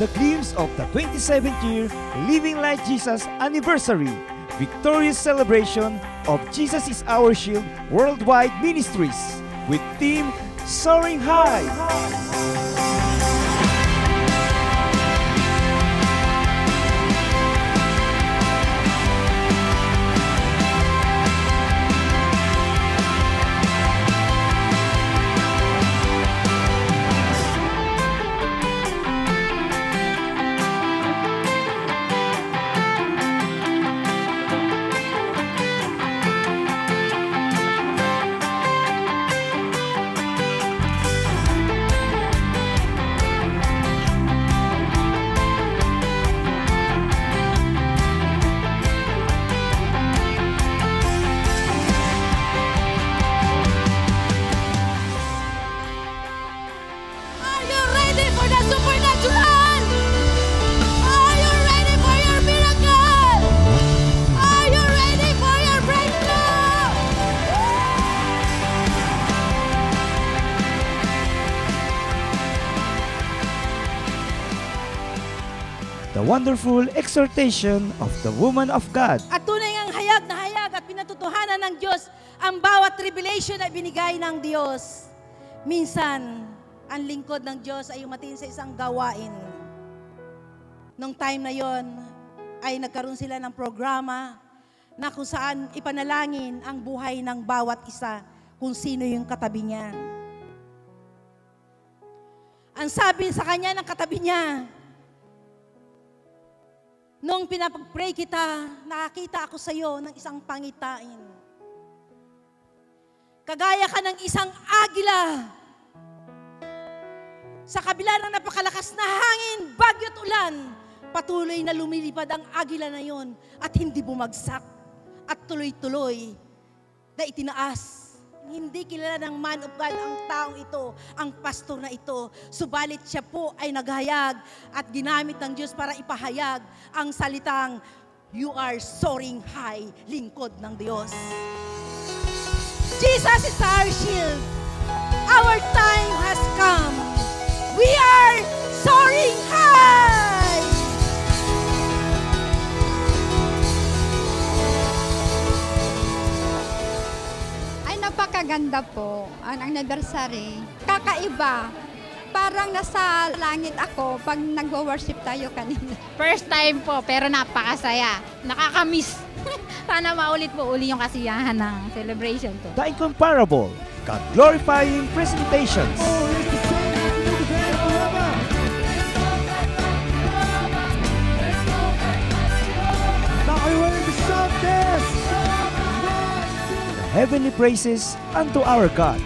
the glimpse of the 27th year Living Like Jesus anniversary, victorious celebration of Jesus is Our Shield Worldwide Ministries with theme Soaring High. The wonderful exhortation of the woman of God. At tunay ngang hayag na hayag at pinatutuhanan ng Diyos ang bawat tribulation na binigay ng Diyos. Minsan, ang lingkod ng Diyos ay umatin sa isang gawain. Nung time na yon ay nagkaroon sila ng programa na kung saan ipanalangin ang buhay ng bawat isa kung sino yung katabi niya. Ang sabi sa kanya ng katabi niya, nung pinapag-pray kita, nakakita ako sa iyo ng isang pangitain. Kagaya ka ng isang agila. Sa kabila ng napakalakas na hangin, bagyo't ulan, patuloy na lumilipad ang agila na yon at hindi bumagsak at tuloy-tuloy na itinaas. Hindi kilala ng man of God ang taong ito, ang pastor na ito. Subalit siya po ay naghayag at ginamit ng Diyos para ipahayag ang salitang, "You are soaring high," lingkod ng Diyos. Jesus is our shield. Our time has come. We are soaring high. Napakaganda po ang anniversary. Kakaiba. Parang nasa langit ako pag nagwo-worship tayo kanina. First time po, pero napakasaya. Nakakamiss. Sana maulit po uli yung kasiyahan ng celebration po. The incomparable, God-glorifying presentations. Heavenly praises unto our God.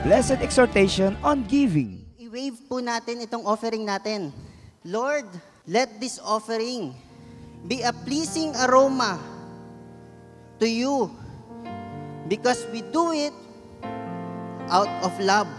Blessed exhortation on giving. I-wave po natin itong offering natin. Lord, let this offering be a pleasing aroma to you because we do it out of love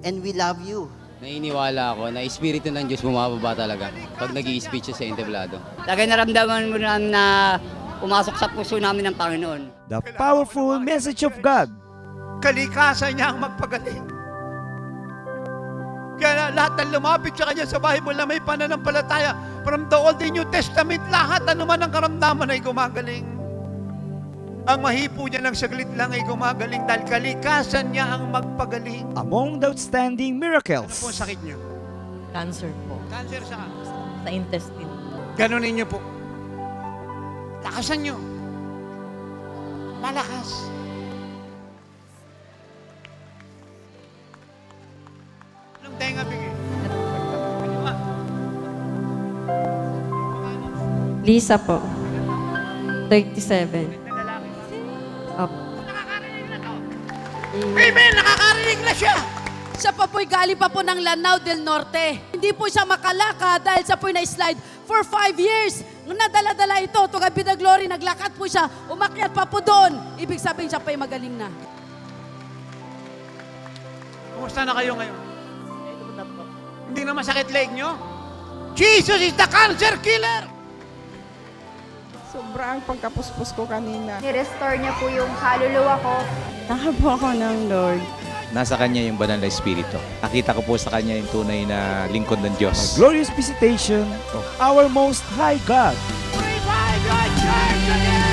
and we love you. Nainiwala ako na Espiritu ng Diyos bumababa talaga pag nag-i-speech sa entablado. Lagay naramdaman mo namin na pumasok sa puso namin ng Panginoon. The powerful message of God. Kalikasan niya ang magpagaling. Kaya lahat ng lumapit sa kanya sa Bible na may pananampalataya, from the Old and New Testament, lahat anuman ang karamdaman ay gumagaling. Ang mahipo niya ng saglit lang ay gumagaling dahil kalikasan niya ang magpagaling. Among the outstanding miracles. Ano po ang sakit niyo? Cancer po. Cancer saan? Sa intestine. Ganunin niyo po. Lakasan niyo. Malakas. Anong tenga bigay? Lisa po. 37. Opo. Amen! Nakakarinig na siya! Siya pa po'y galing pa po ng Lanao del Norte. Hindi po siya makalaka dahil siya po'y na-slide for 5 years. Nadala-dala ito. Tuga Bida Glory, naglakad po siya. Umakyat pa po doon. Ibig sabihin siya po'y magaling na. Kumusta na kayo ngayon? Hindi na masakit leg nyo? Jesus is the cancer killer! Sobrang pagkapuspos ko kanina. Ni-restore niya po yung kaluluwa ko. Nakabo ako ng Lord. Nasa Kanya yung banal na Espiritu. Nakita ko po sa Kanya yung tunay na lingkod ng Diyos. Glorious visitation of our Most High God. Revive your church again!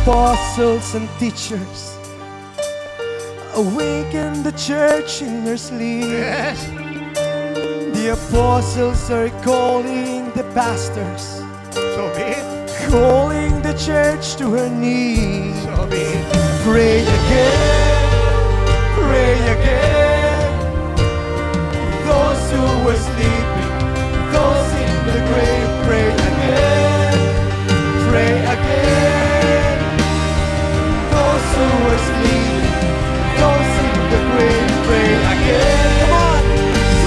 Apostles and teachers, awaken the church in her sleep. Yes. The apostles are calling the pastors, So be it. calling the church to her knees. So be it. Pray again, pray again. Those who were sleeping, those in the grave, pray again, pray again. Those who were sleeping, those in the grave, pray again. Come on,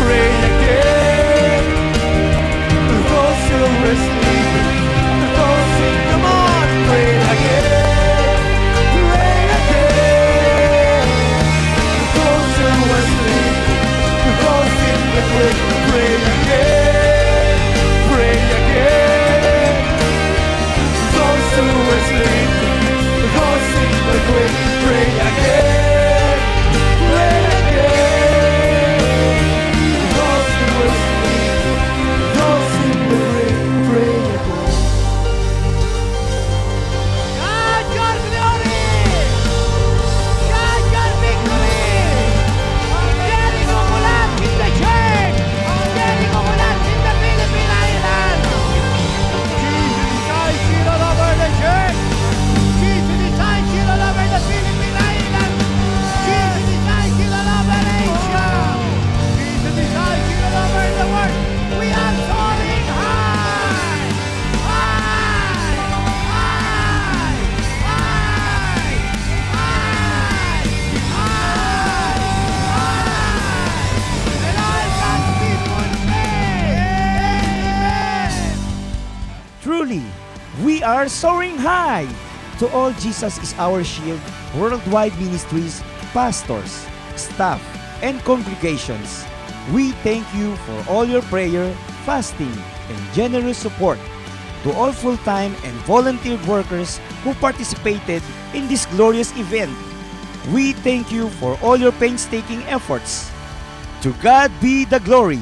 pray again. Those who were sleeping, those in, come on, pray again, pray again. Those who were sleeping, those in the grave, pray again, pray again. Those who were sleeping, those in the grave, pray again, pray again. Those who were sleeping, those in the grave, pray again. God, your glory! God, your victory! Ang galing mo mula in the church! Ang galing mo mula in the Philippine Islands! Jesus is high, shield all over the church! Jesus is high, shield all over the Philippine Islands! Jesus is high, shield all over Asia! Jesus is high, shield all over the world! We are soaring high! High! High! High! High! High! And all God's people say, Amen! Truly, we are soaring high. To all, Jesus is our shield. Worldwide Ministries, pastors. staff, and congregations. We thank you for all your prayer, fasting, and generous support. To all full-time and volunteer workers who participated in this glorious event, we thank you for all your painstaking efforts. To God be the glory.